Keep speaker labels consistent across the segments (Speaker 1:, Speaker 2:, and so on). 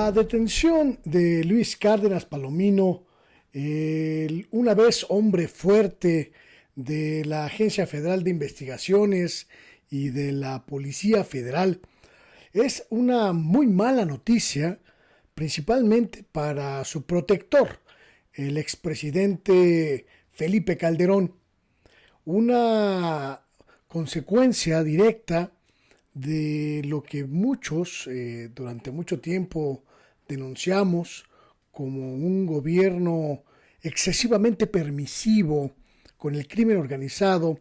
Speaker 1: La detención de Luis Cárdenas Palomino, una vez hombre fuerte de la Agencia Federal de Investigaciones y de la Policía Federal, es una muy mala noticia, principalmente para su protector, el expresidente Felipe Calderón. Una consecuencia directa de lo que muchos durante mucho tiempo denunciamos como un gobierno excesivamente permisivo con el crimen organizado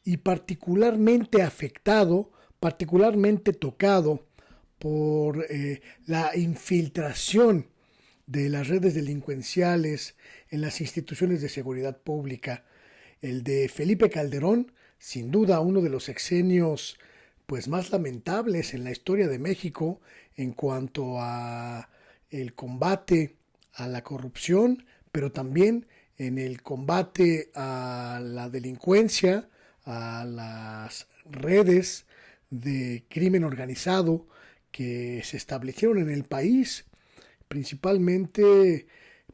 Speaker 1: y particularmente afectado, particularmente tocado por la infiltración de las redes delincuenciales en las instituciones de seguridad pública. El de Felipe Calderón, sin duda uno de los sexenios pues más lamentables en la historia de México en cuanto a el combate a la corrupción, pero también en el combate a la delincuencia, a las redes de crimen organizado que se establecieron en el país, principalmente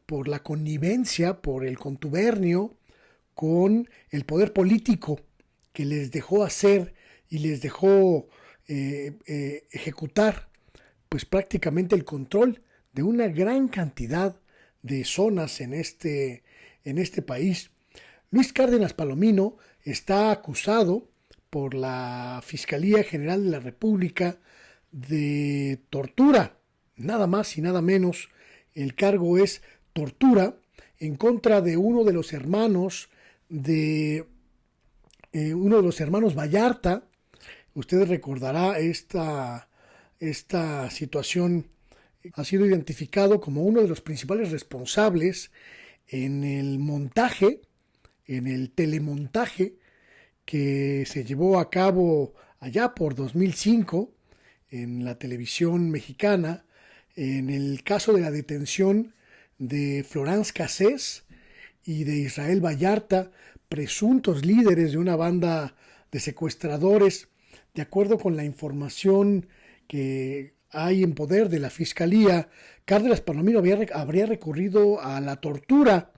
Speaker 1: por la connivencia, por el contubernio con el poder político que les dejó hacer y les dejó ejecutar pues prácticamente el control de una gran cantidad de zonas en este país. Luis Cárdenas Palomino está acusado por la Fiscalía General de la República de tortura, nada más y nada menos. El cargo es tortura en contra de uno de los hermanos Vallarta. Usted recordará esta situación. Ha sido identificado como uno de los principales responsables en el montaje, en el telemontaje que se llevó a cabo allá por 2005 en la televisión mexicana, en el caso de la detención de Florence Cassés y de Israel Vallarta, presuntos líderes de una banda de secuestradores. De acuerdo con la información que hay en poder de la Fiscalía, Cárdenas Palomino habría recurrido a la tortura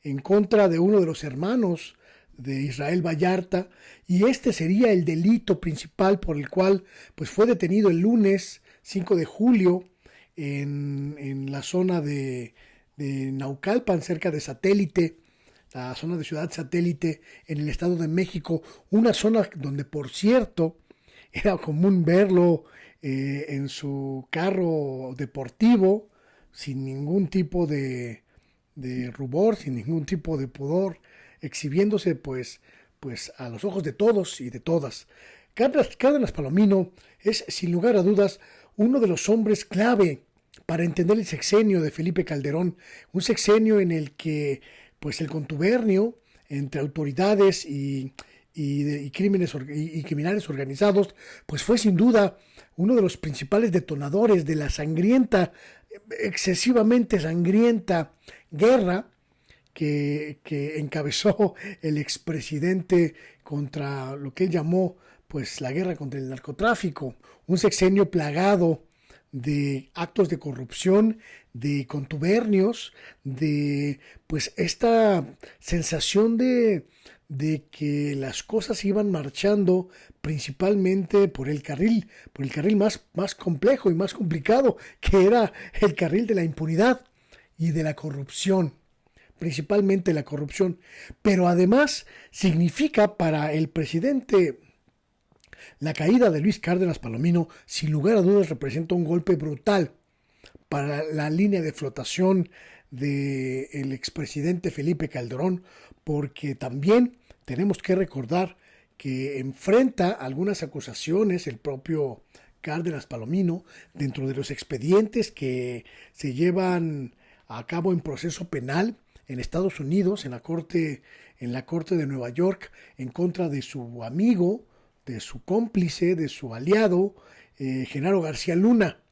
Speaker 1: en contra de uno de los hermanos de Israel Vallarta, y este sería el delito principal por el cual pues fue detenido el lunes 5 de julio en la zona de Naucalpan, cerca de Satélite, la zona de Ciudad Satélite en el Estado de México, una zona donde, por cierto, era común verlo en su carro deportivo, sin ningún tipo de rubor, sin ningún tipo de pudor, exhibiéndose pues a los ojos de todos y de todas. Cárdenas Palomino es, sin lugar a dudas, uno de los hombres clave para entender el sexenio de Felipe Calderón, un sexenio en el que pues el contubernio entre autoridades y criminales organizados pues fue sin duda uno de los principales detonadores de la excesivamente sangrienta guerra que encabezó el expresidente contra lo que él llamó pues la guerra contra el narcotráfico, un sexenio plagado de actos de corrupción, de contubernios, de pues esta sensación de que las cosas iban marchando principalmente por el carril más complejo y más complicado, que era el carril de la impunidad y de la corrupción, principalmente la corrupción. Pero además significa para el presidente la caída de Luis Cárdenas Palomino, sin lugar a dudas, representa un golpe brutal para la línea de flotación del expresidente Felipe Calderón, porque también tenemos que recordar que enfrenta algunas acusaciones el propio Cárdenas Palomino dentro de los expedientes que se llevan a cabo en proceso penal en Estados Unidos, en la corte de Nueva York, en contra de su amigo, de su cómplice, de su aliado, Genaro García Luna.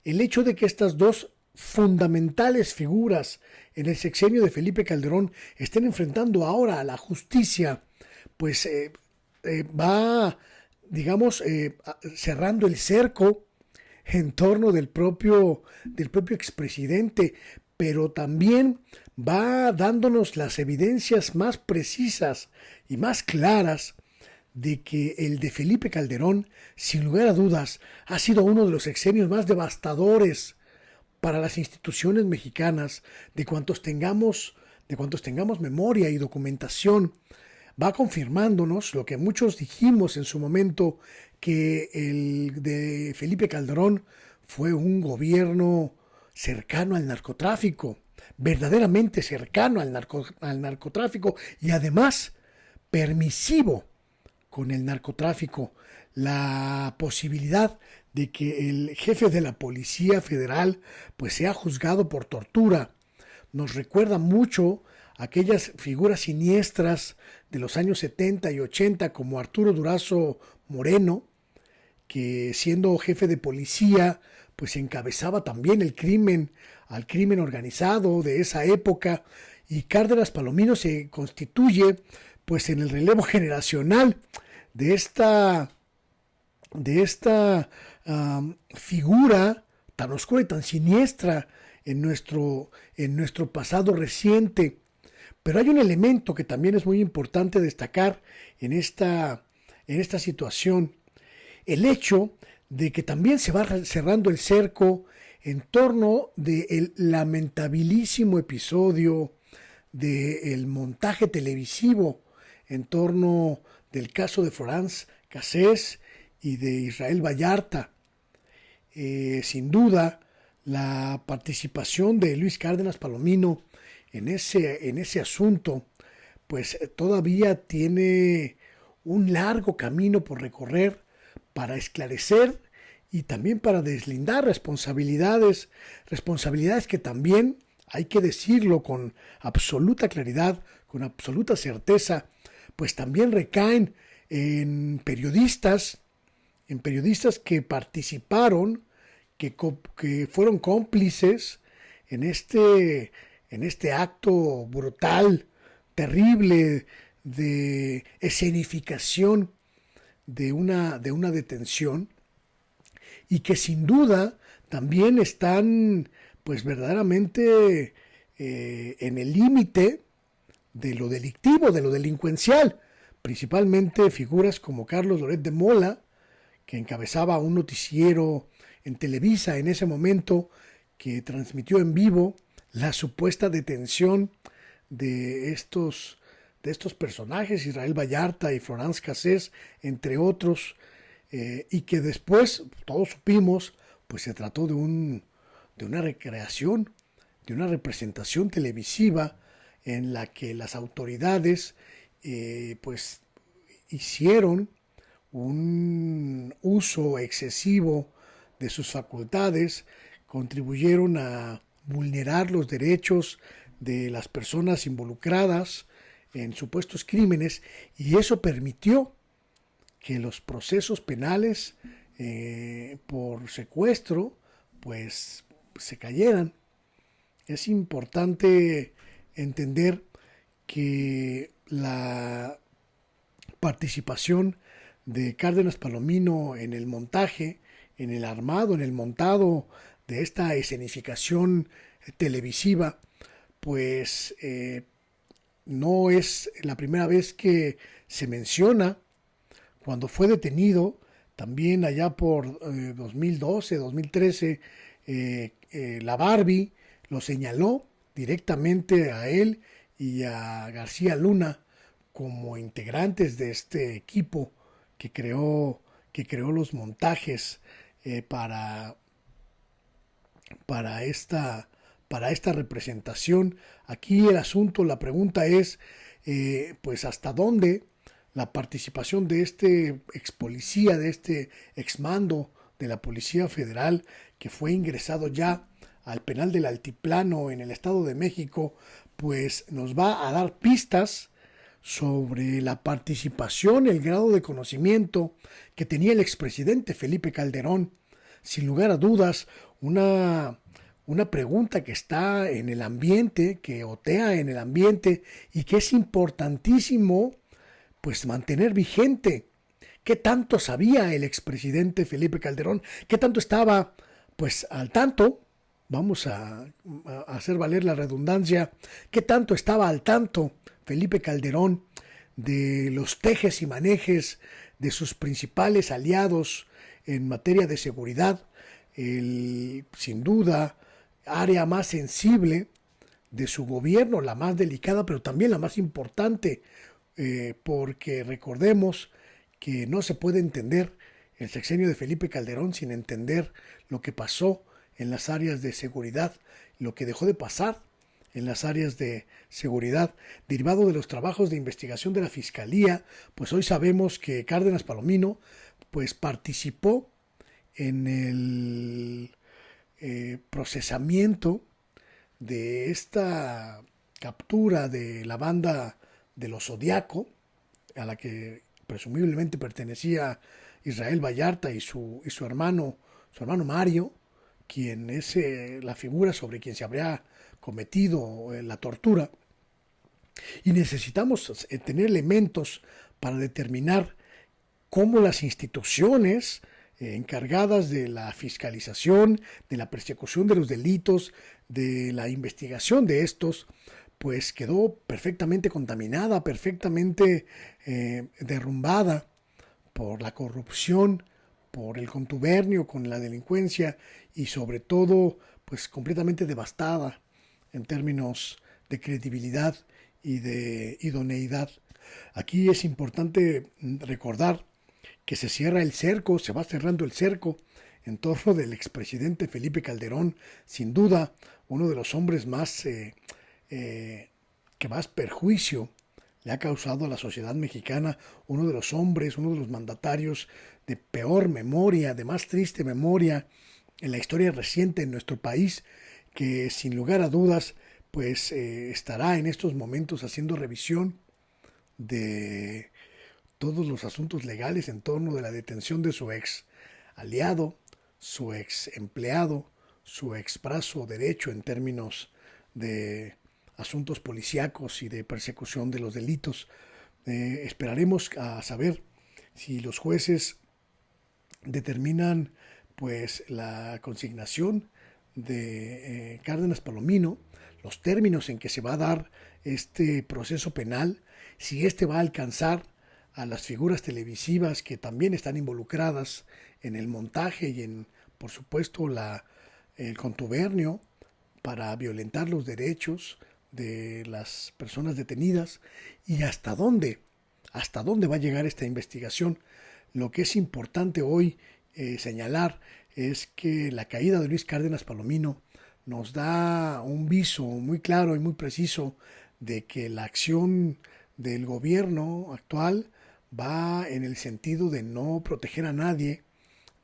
Speaker 1: El hecho de que estas dos fundamentales figuras en el sexenio de Felipe Calderón estén enfrentando ahora a la justicia, pues va, digamos, cerrando el cerco en torno del propio expresidente, pero también va dándonos las evidencias más precisas y más claras de que el de Felipe Calderón, sin lugar a dudas, ha sido uno de los sexenios más devastadores para las instituciones mexicanas, de cuantos tengamos memoria y documentación. Va confirmándonos lo que muchos dijimos en su momento, que el de Felipe Calderón fue un gobierno cercano al narcotráfico, verdaderamente cercano al narcotráfico, y además permisivo con el narcotráfico. La posibilidad de que el jefe de la Policía Federal pues sea juzgado por tortura nos recuerda mucho aquellas figuras siniestras de los años 70 y 80 como Arturo Durazo Moreno, que siendo jefe de policía pues encabezaba también al crimen organizado de esa época, y Cárdenas Palomino se constituye pues en el relevo generacional de esta figura tan oscura y tan siniestra en nuestro pasado reciente. Pero hay un elemento que también es muy importante destacar en esta situación: el hecho de que también se va cerrando el cerco en torno del lamentabilísimo episodio del montaje televisivo en torno del caso de Florence Cassés y de Israel Vallarta. Sin duda, la participación de Luis Cárdenas Palomino en ese asunto, pues todavía tiene un largo camino por recorrer para esclarecer y también para deslindar responsabilidades que también, hay que decirlo con absoluta claridad, con absoluta certeza, pues también recaen en periodistas que participaron, que fueron cómplices en este acto brutal, terrible, de escenificación de una detención, y que sin duda también están pues verdaderamente en el límite de lo delictivo, de lo delincuencial, principalmente figuras como Carlos Loret de Mola, que encabezaba un noticiero en Televisa en ese momento, que transmitió en vivo la supuesta detención de estos personajes, Israel Vallarta y Florence Cassés, entre otros, y que después, todos supimos, pues se trató de una recreación, de una representación televisiva en la que las autoridades pues hicieron un uso excesivo de sus facultades, contribuyeron a vulnerar los derechos de las personas involucradas en supuestos crímenes, y eso permitió que los procesos penales por secuestro pues se cayeran. Es importante entender que la participación de Cárdenas Palomino en el montaje, en el armado, en el montado de esta escenificación televisiva, pues no es la primera vez que se menciona. Cuando fue detenido, también allá por 2012, 2013, la Barbie lo señaló directamente a él y a García Luna como integrantes de este equipo que creó los montajes para esta representación. Aquí el asunto, la pregunta es, pues hasta dónde la participación de este ex policía, de este ex mando de la Policía Federal, que fue ingresado ya al penal del Altiplano en el Estado de México, pues nos va a dar pistas sobre la participación, el grado de conocimiento que tenía el expresidente Felipe Calderón. Sin lugar a dudas, una pregunta que está en el ambiente, que otea en el ambiente y que es importantísimo pues mantener vigente. ¿Qué tanto sabía el expresidente Felipe Calderón? ¿Qué tanto estaba, pues, al tanto? Vamos a hacer valer la redundancia. ¿Qué tanto estaba al tanto Felipe Calderón de los tejes y manejes de sus principales aliados en materia de seguridad? Sin duda, área más sensible de su gobierno, la más delicada, pero también la más importante, porque recordemos que no se puede entender el sexenio de Felipe Calderón sin entender lo que pasó en las áreas de seguridad, lo que dejó de pasar en las áreas de seguridad, derivado de los trabajos de investigación de la Fiscalía. Pues hoy sabemos que Cárdenas Palomino pues participó en el procesamiento de esta captura de la banda de los Zodiaco, a la que presumiblemente pertenecía Israel Vallarta y su hermano Mario, quien es la figura sobre quien se habría cometido la tortura. Y necesitamos tener elementos para determinar cómo las instituciones encargadas de la fiscalización, de la persecución de los delitos, de la investigación de estos, pues quedó perfectamente contaminada, perfectamente derrumbada por la corrupción, por el contubernio con la delincuencia y sobre todo pues completamente devastada en términos de credibilidad y de idoneidad. Aquí es importante recordar que se cierra el cerco, se va cerrando el cerco en torno del expresidente Felipe Calderón, sin duda uno de los hombres más que más perjuicio le ha causado a la sociedad mexicana, uno de los hombres, uno de los mandatarios de peor memoria, de más triste memoria en la historia reciente en nuestro país, que sin lugar a dudas pues estará en estos momentos haciendo revisión de todos los asuntos legales en torno de la detención de su ex aliado, su ex empleado, su ex brazo derecho en términos de asuntos policíacos y de persecución de los delitos. Esperaremos a saber si los jueces determinan pues la consignación de Cárdenas Palomino, los términos en que se va a dar este proceso penal, si este va a alcanzar a las figuras televisivas que también están involucradas en el montaje y en, por supuesto, el contubernio para violentar los derechos de las personas detenidas, y hasta dónde va a llegar esta investigación. Lo que es importante hoy señalar es que la caída de Luis Cárdenas Palomino nos da un viso muy claro y muy preciso de que la acción del gobierno actual va en el sentido de no proteger a nadie,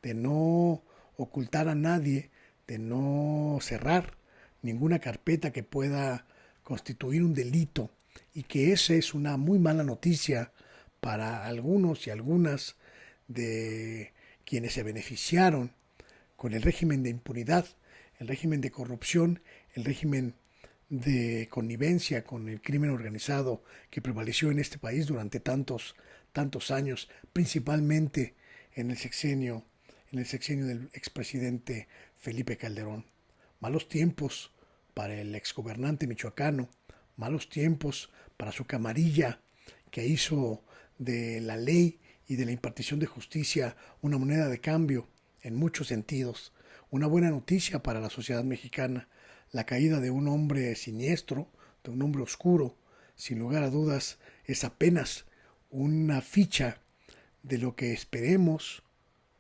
Speaker 1: de no ocultar a nadie, de no cerrar ninguna carpeta que pueda constituir un delito, y que esa es una muy mala noticia para algunos y algunas de quienes se beneficiaron con el régimen de impunidad, el régimen de corrupción, el régimen de connivencia con el crimen organizado que prevaleció en este país durante tantos años, principalmente en el sexenio del expresidente Felipe Calderón. Malos tiempos para el exgobernante michoacano, malos tiempos para su camarilla, que hizo de la ley y de la impartición de justicia una moneda de cambio en muchos sentidos. Una buena noticia para la sociedad mexicana, la caída de un hombre siniestro, de un hombre oscuro, sin lugar a dudas, es apenas una ficha de lo que esperemos,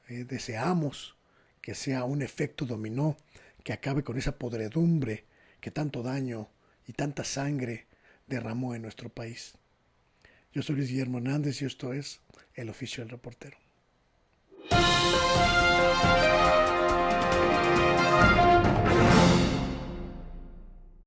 Speaker 1: deseamos que sea un efecto dominó que acabe con esa podredumbre que tanto daño y tanta sangre derramó en nuestro país. Yo soy Luis Guillermo Hernández y esto es El Oficio del Reportero.